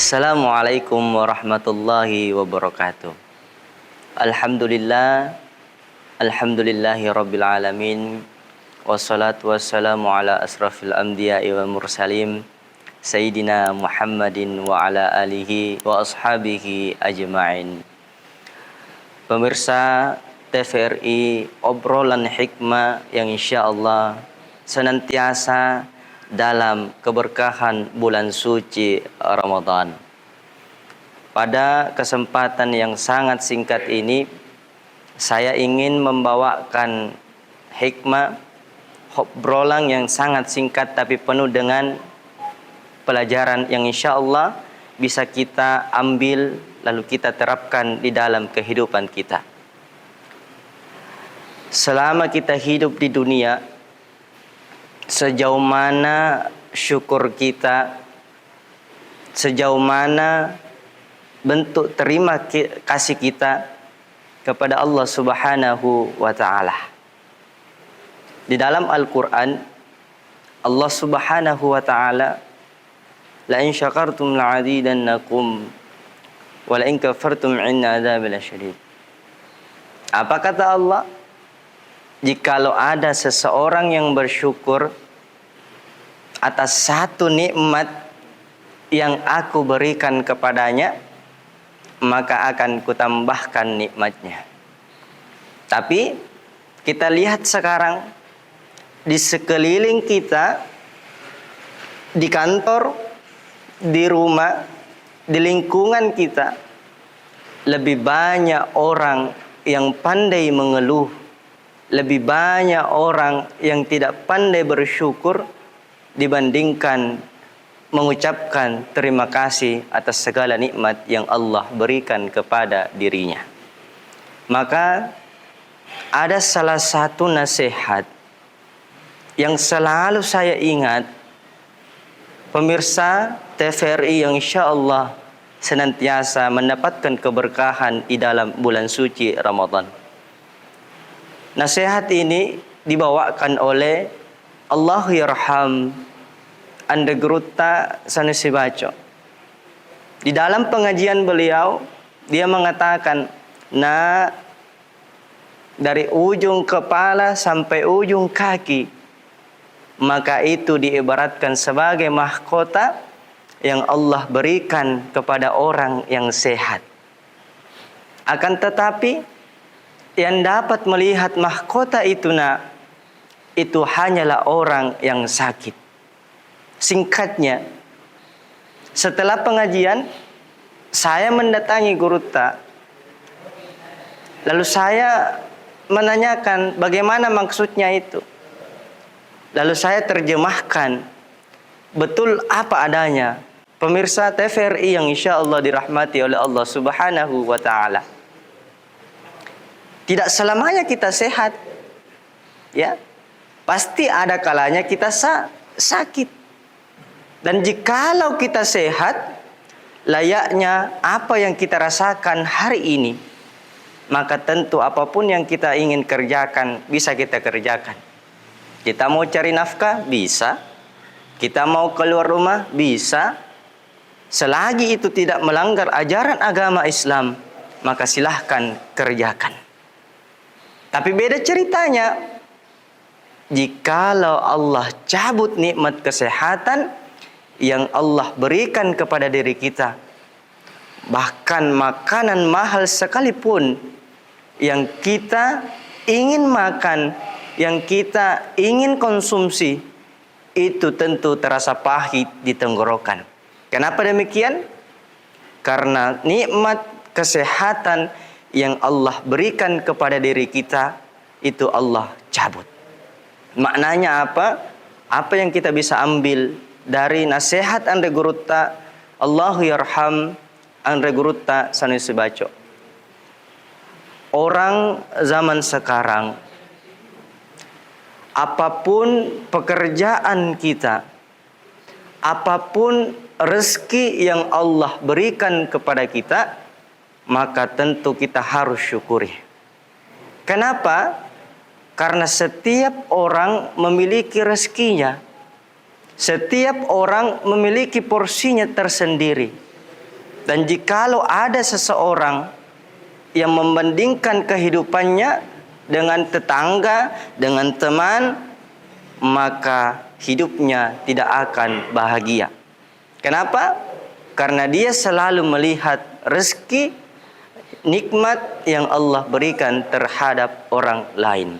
Assalamualaikum warahmatullahi wabarakatuh. Alhamdulillahi rabbil alamin. Wassalatu wassalamu ala asrafil anbiya'i wal mursalin Sayyidina Muhammadin wa ala alihi wa ashabihi ajma'in. Pemirsa TVRI, obrolan hikmah yang insyaallah senantiasa dalam keberkahan bulan suci Ramadan. Pada kesempatan yang sangat singkat ini, saya ingin membawakan hikmah, obrolan yang sangat singkat tapi penuh dengan pelajaran yang insyaallah bisa kita ambil lalu kita terapkan di dalam kehidupan kita. Selama kita hidup di dunia, sejauh mana syukur kita, sejauh mana bentuk terima kasih kita kepada Allah Subhanahu wa Ta'ala. Di dalam Al-Quran, Allah Subhanahu wa Ta'ala, la in syakartum la'azidannakum wa la in kafartum inna adzabi lasyadid. Apa kata Allah? Jikalau ada seseorang yang bersyukur atas satu nikmat yang aku berikan kepadanya, maka akan kutambahkan nikmatnya. Tapi kita lihat sekarang di sekeliling kita, di kantor, di rumah, di lingkungan kita, lebih banyak orang yang pandai mengeluh, lebih banyak orang yang tidak pandai bersyukur dibandingkan mengucapkan terima kasih atas segala nikmat yang Allah berikan kepada dirinya. Maka ada salah satu nasihat yang selalu saya ingat, pemirsa TVRI yang insyaallah senantiasa mendapatkan keberkahan di dalam bulan suci Ramadan. Nasihat ini dibawakan oleh Allahyarham Ande Grutta Sanusi Baco. Di dalam pengajian beliau, dia mengatakan, nah, dari ujung kepala sampai ujung kaki, maka itu diibaratkan sebagai mahkota yang Allah berikan kepada orang yang sehat. Akan tetapi yang dapat melihat mahkota itu itu hanyalah orang yang sakit. Singkatnya, setelah pengajian saya mendatangi Grutta, lalu saya menanyakan bagaimana maksudnya itu. Lalu saya terjemahkan betul apa adanya. Pemirsa TVRI yang insyaallah dirahmati oleh Allah Subhanahu wa Ta'ala, tidak selamanya kita sehat, ya. Pasti ada kalanya kita sakit. Dan jikalau kita sehat, layaknya apa yang kita rasakan hari ini, maka tentu apapun yang kita ingin kerjakan bisa kita kerjakan. Kita mau cari nafkah, bisa. Kita mau keluar rumah, bisa. Selagi itu tidak melanggar ajaran agama Islam, maka silahkan kerjakan. Tapi beda ceritanya, jikalau Allah cabut nikmat kesehatan yang Allah berikan kepada diri kita, bahkan makanan mahal sekalipun yang kita ingin makan, yang kita ingin konsumsi, itu tentu terasa pahit di tenggorokan. Kenapa demikian? Karena nikmat kesehatan yang Allah berikan kepada diri kita, itu Allah cabut. Maknanya apa? Apa yang kita bisa ambil dari nasihat Ande Grutta, Allahyarham Ande Grutta Sanusi Baco. Orang zaman sekarang, apapun pekerjaan kita, apapun rezeki yang Allah berikan kepada kita, maka tentu kita harus syukuri. Kenapa? Karena setiap orang memiliki rezekinya. Setiap orang memiliki porsinya tersendiri. Dan jikalau ada seseorang yang membandingkan kehidupannya dengan tetangga, dengan teman, maka hidupnya tidak akan bahagia. Kenapa? Karena dia selalu melihat rezeki, nikmat yang Allah berikan terhadap orang lain.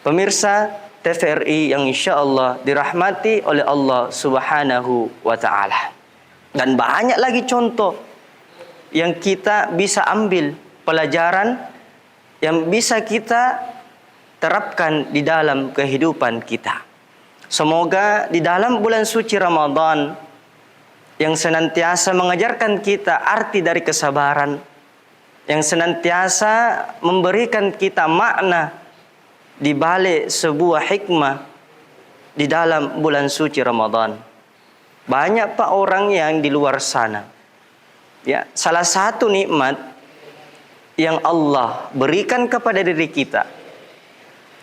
Pemirsa TVRI yang insya Allah dirahmati oleh Allah Subhanahu wa Ta'ala. Dan banyak lagi contoh yang kita bisa ambil pelajaran, yang bisa kita terapkan di dalam kehidupan kita. Semoga di dalam bulan suci Ramadan yang senantiasa mengajarkan kita arti dari kesabaran, yang senantiasa memberikan kita makna di balik sebuah hikmah di dalam bulan suci Ramadan. Banyak pak orang yang di luar sana, ya, salah satu nikmat yang Allah berikan kepada diri kita,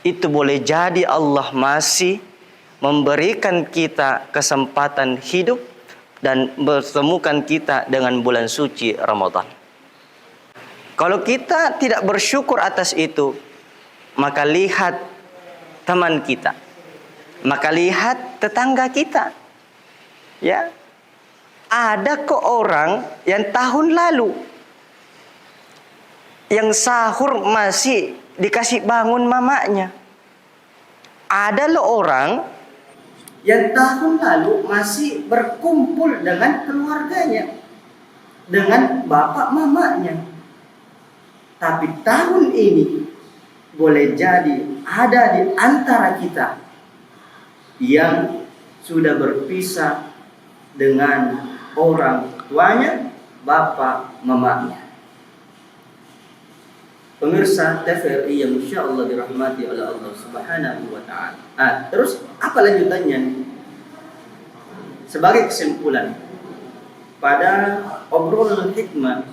itu boleh jadi Allah masih memberikan kita kesempatan hidup dan bertemukan kita dengan bulan suci Ramadan. Kalau kita tidak bersyukur atas itu, maka lihat teman kita, maka lihat tetangga kita. Ya, ada kok orang yang tahun lalu yang sahur masih dikasih bangun mamanya. Ada loh orang yang tahun lalu masih berkumpul dengan keluarganya, dengan bapak mamanya. Tapi tahun ini boleh jadi ada di antara kita yang sudah berpisah dengan orang tuanya, bapak mamanya. Pemirsa TVRI yang insya Allah dirahmati oleh Allah Subhanahu wa Ta'ala. Terus apa lanjutannya? Sebagai kesimpulan, pada obrolan hikmah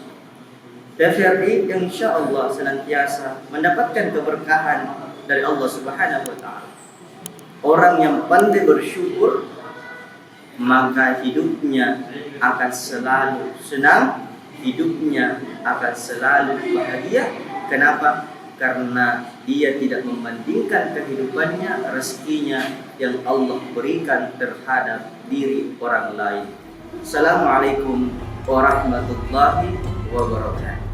TVRI yang insya Allah senantiasa mendapatkan keberkahan dari Allah Subhanahu wa Ta'ala. Orang yang pandai bersyukur, maka hidupnya akan selalu senang, hidupnya akan selalu bahagia. Kenapa? Karena dia tidak membandingkan kehidupannya, rezekinya yang Allah berikan terhadap diri orang lain. Assalamualaikum warahmatullahi wabarakatuh.